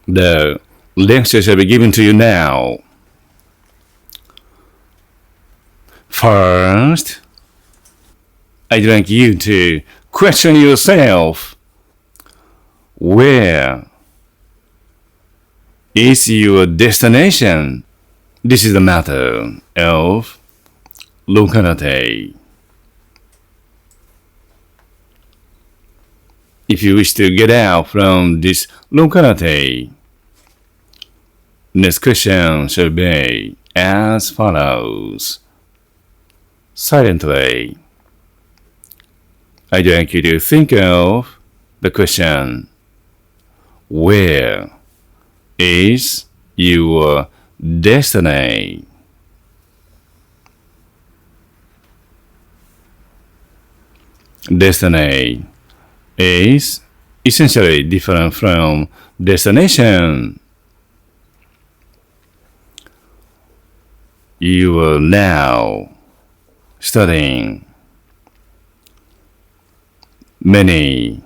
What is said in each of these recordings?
The lecture shall be given to you now. First, I'd like you to question yourself. Where is your destination? This is a matter of locality. If you wish to get out from this locality, next question shall be as follows. Silently, I'd like you to think of the question. Where is your destiny? Destiny is essentially different from destination. You are now studying many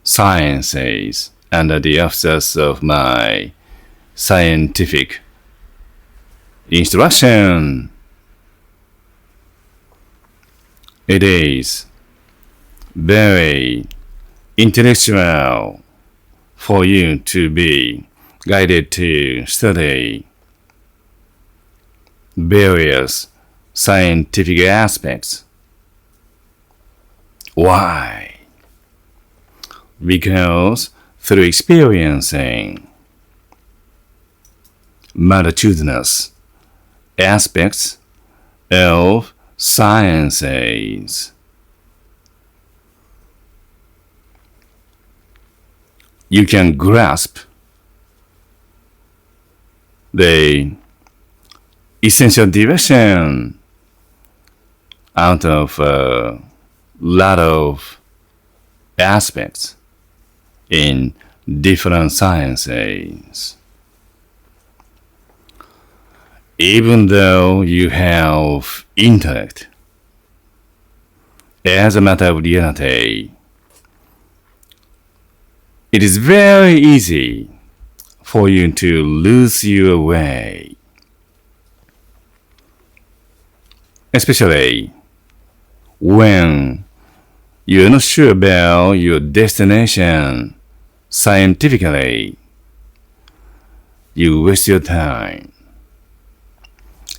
sciences under the auspices of my scientific instruction. It is very intellectual for you to be guided to study various scientific aspects. Why? Because through experiencing multitudinous aspects of sciences, you can grasp the essential direction out of a lot of aspects in different sciences. Even though you have intellect, as a matter of reality, it is very easy for you to lose your way, especially when you're not sure about your destination scientifically. You waste your time.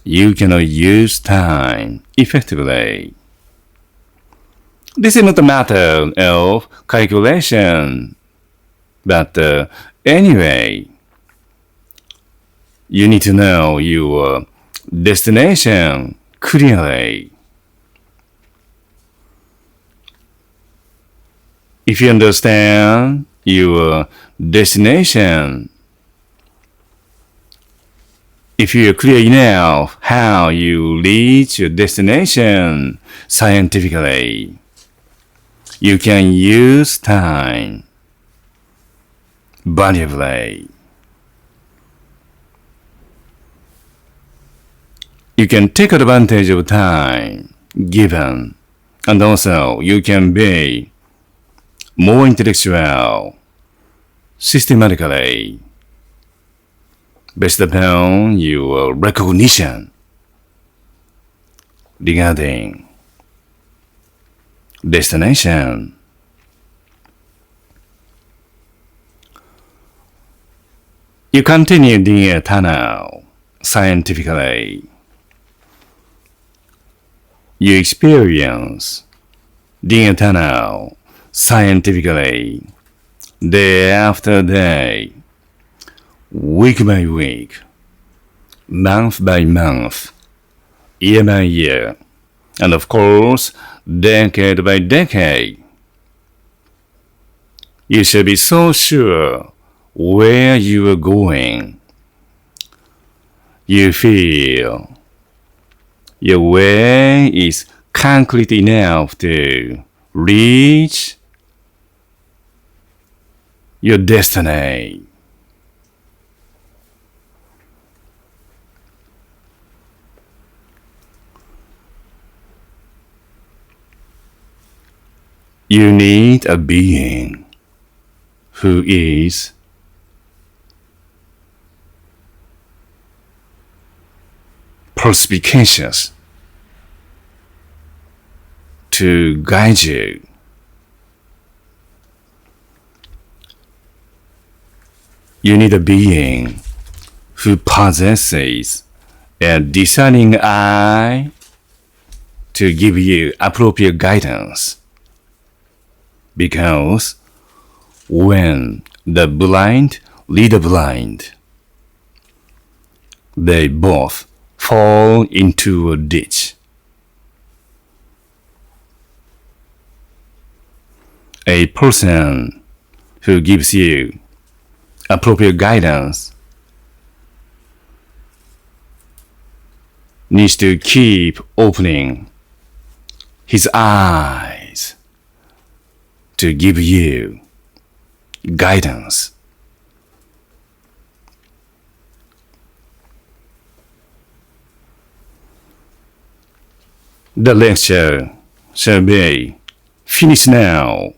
You cannot use time effectively. This is not a matter of calculation, but anyway, you need to know your destination clearly. If you understand your destination, if you are clear enough how you reach your destination scientifically, you can use time valuably. You can take advantage of time given, and also you can be more intellectual systematically based upon your recognition regarding destination. You continue the tunnel scientifically. You experience the tunnel scientifically day after day, week by week, month by month, year by year, and of course, decade by decade. You should be so sure where you are going. You feel your way is concrete enough to reach your destiny. You need a being who is perspicacious to guide you. You need a being who possesses a discerning eye to give you appropriate guidance. Because when the blind lead the blind, they both fall into a ditch. A person who gives you appropriate guidance needs to keep opening his eyes to give you guidance. The lecture shall be finished now.